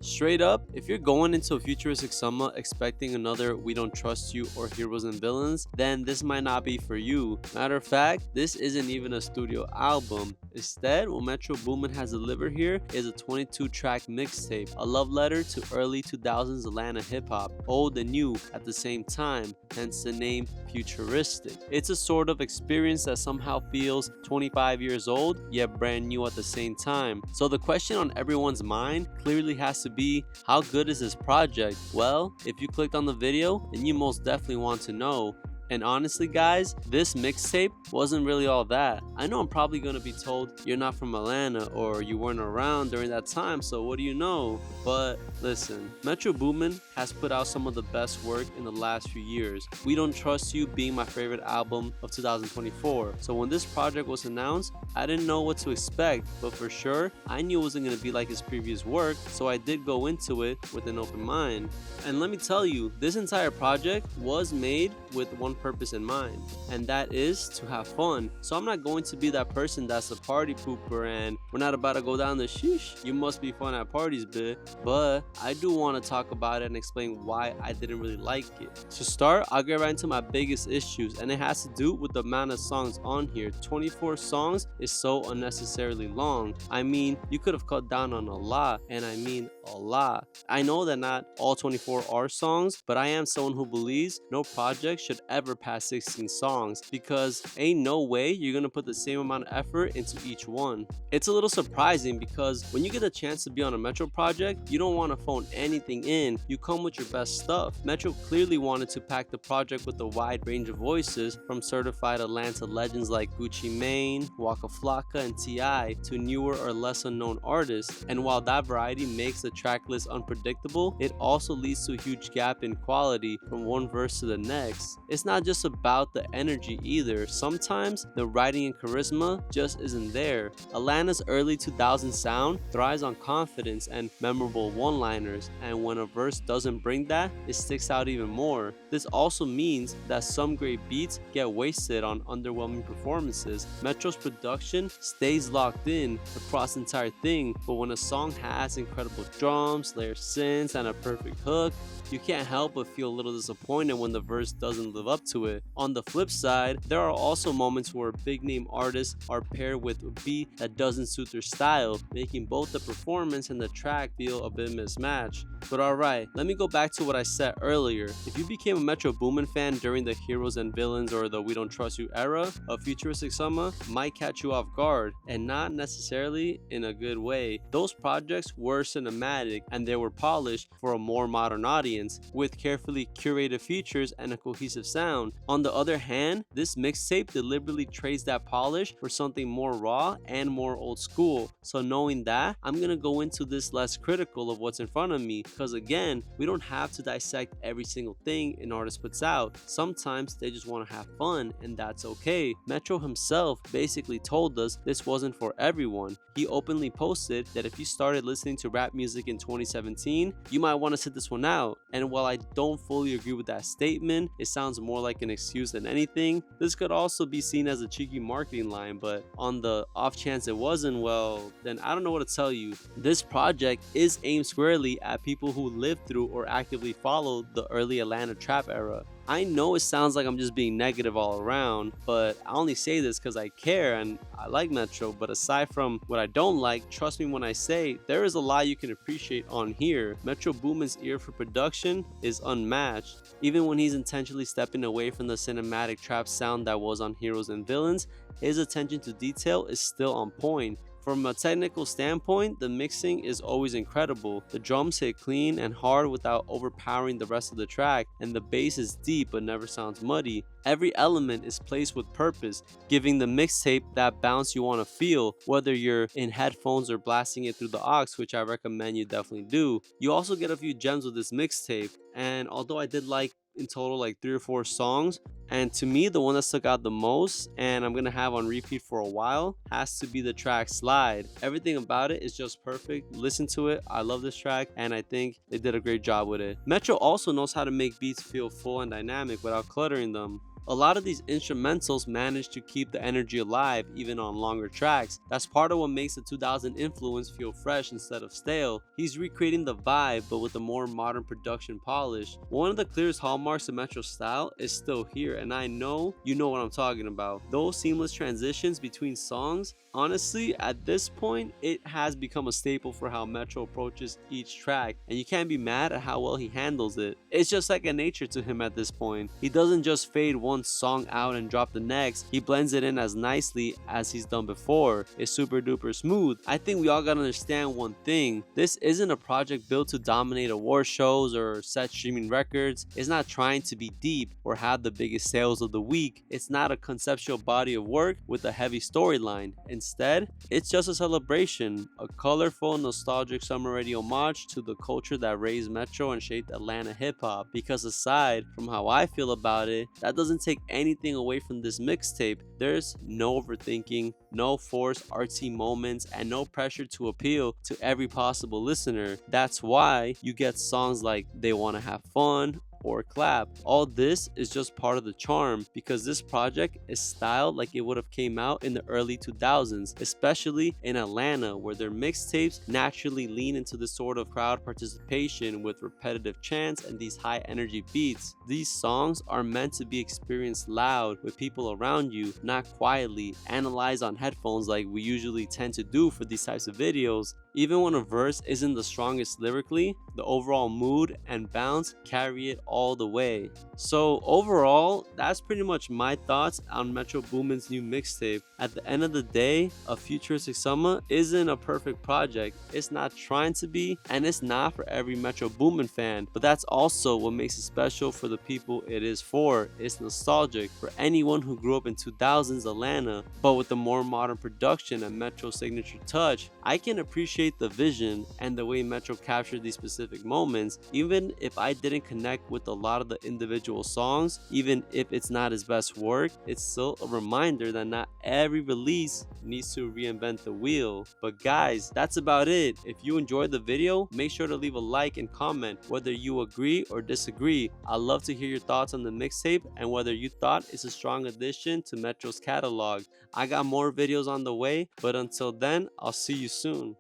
Straight up, if you're going into a futuristic Summa expecting another We Don't Trust You or Heroes and Villains, then this might not be for you. Matter of fact, this isn't even a studio album. Instead, what Metro Boomin has delivered here is a 22-track mixtape, a love letter to early 2000s Atlanta hip-hop, old and new at the same time, hence the name Futuristic. It's a sort of experience that somehow feels 25 years old, yet brand new at the same time. So the question on everyone's mind clearly has to be, how good is this project? Well, if you clicked on the video, then you most definitely want to know. And honestly guys, this mixtape wasn't really all that. I know I'm probably gonna be told you're not from Atlanta or you weren't around during that time, so what do you know? But listen, Metro Boomin has put out some of the best work in the last few years. We Don't Trust You being my favorite album of 2024. So when this project was announced, I didn't know what to expect, but for sure, I knew it wasn't gonna be like his previous work, so I did go into it with an open mind. And let me tell you, this entire project was made with one purpose in mind, and that is to have fun. So I'm not going to be that person that's a party pooper and we're not about to go down the sheesh, you must be fun at parties bit, but I do want to talk about it and explain why I didn't really like it. To start, I'll get right into my biggest issues, and it has to do with the amount of songs on here. 24 songs is so unnecessarily long. I mean, you could have cut down on a lot, and I mean a lot. I know that not all 24 are songs, but I am someone who believes no project should ever past 16 songs, because ain't no way you're gonna put the same amount of effort into each one. It's a little surprising because when you get the chance to be on a Metro project, you don't want to phone anything in, you come with your best stuff. Metro clearly wanted to pack the project with a wide range of voices, from certified Atlanta legends like Gucci Mane, Waka Flocka, and T.I. to newer or less unknown artists. And while that variety makes the track list unpredictable, it also leads to a huge gap in quality from one verse to the next. It's not just about the energy either. Sometimes the writing and charisma just isn't there. Atlanta's early 2000s sound thrives on confidence and memorable one-liners, and when a verse doesn't bring that, it sticks out even more. This also means that some great beats get wasted on underwhelming performances. Metro's production stays locked in across the entire thing, but when a song has incredible drums, layered synths, and a perfect hook, you can't help but feel a little disappointed when the verse doesn't live up to it. On the flip side, there are also moments where big name artists are paired with a beat that doesn't suit their style, making both the performance and the track feel a bit mismatched. But alright, let me go back to what I said earlier. If you became a Metro Boomin fan during the Heroes and Villains or the We Don't Trust You era, a futuristic Summa might catch you off guard, and not necessarily in a good way. Those projects were cinematic and they were polished for a more modern audience, with carefully curated features and a cohesive sound. On the other hand, this mixtape deliberately trades that polish for something more raw and more old school. So knowing that, I'm gonna go into this less critical of what's in front of me, because again, we don't have to dissect every single thing an artist puts out. Sometimes they just want to have fun, and that's okay. Metro himself basically told us this wasn't for everyone. He openly posted that if you started listening to rap music in 2017, you might want to sit this one out. And while I don't fully agree with that statement, it sounds more like an excuse than anything. This could also be seen as a cheeky marketing line, but on the off chance it wasn't, well, then I don't know what to tell you. This project is aimed squarely at people who lived through or actively followed the early Atlanta trap era. I know it sounds like I'm just being negative all around, but I only say this because I care and I like Metro. But aside from what I don't like, trust me when I say there is a lot you can appreciate on here. Metro Boomin's ear for production is unmatched. Even when he's intentionally stepping away from the cinematic trap sound that was on Heroes and Villains, his attention to detail is still on point. From a technical standpoint, the mixing is always incredible. The drums hit clean and hard without overpowering the rest of the track, and the bass is deep but never sounds muddy. Every element is placed with purpose, giving the mixtape that bounce you want to feel, whether you're in headphones or blasting it through the aux, which I recommend you definitely do. You also get a few gems with this mixtape, and although I did like in total like 3 or 4 songs, and to me the one that stuck out the most and I'm gonna have on repeat for a while has to be the track Slide. Everything about it is just perfect. Listen to it, I love this track and I think they did a great job with it. Metro also knows how to make beats feel full and dynamic without cluttering them. A lot of these instrumentals manage to keep the energy alive even on longer tracks. That's part of what makes the 2000 influence feel fresh instead of stale. He's recreating the vibe but with a more modern production polish. One of the clearest hallmarks of Metro's style is still here, and I know you know what I'm talking about. Those seamless transitions between songs, honestly, at this point, it has become a staple for how Metro approaches each track, and you can't be mad at how well he handles it. It's just second nature to him at this point. He doesn't just fade one song out and drop the next, he blends it in as nicely as he's done before. It's super duper smooth. I think we all gotta understand one thing: this isn't a project built to dominate award shows or set streaming records. It's not trying to be deep or have the biggest sales of the week. It's not a conceptual body of work with a heavy storyline. Instead, it's just a celebration, a colorful, nostalgic summer radio homage to the culture that raised Metro and shaped Atlanta hip hop. Because aside from how I feel about it, that doesn't take anything away from this mixtape. There's no overthinking, no forced artsy moments, and no pressure to appeal to every possible listener. That's why you get songs like They Wanna Have Fun or Clap. All this is just part of the charm because this project is styled like it would have came out in the early 2000s, especially in Atlanta, where their mixtapes naturally lean into this sort of crowd participation with repetitive chants and these high energy beats. These songs are meant to be experienced loud with people around you, not quietly analyzed on headphones like we usually tend to do for these types of videos. Even when a verse isn't the strongest lyrically, the overall mood and bounce carry it all the way. So overall, that's pretty much my thoughts on Metro Boomin's new mixtape. At the end of the day, a Futuristic Summa isn't a perfect project. It's not trying to be, and it's not for every Metro Boomin fan, but that's also what makes it special for the people it is for. It's nostalgic for anyone who grew up in 2000s Atlanta, but with the more modern production and Metro's signature touch. I can appreciate the vision and the way Metro captured these specific moments, even if I didn't connect with a lot of the individual songs. Even if it's not his best work, it's still a reminder that not every release needs to reinvent the wheel. But guys, that's about it. If you enjoyed the video, make sure to leave a like and comment whether you agree or disagree. I'd love to hear your thoughts on the mixtape and whether you thought it's a strong addition to Metro's catalog. I got more videos on the way, but until then, I'll see you soon.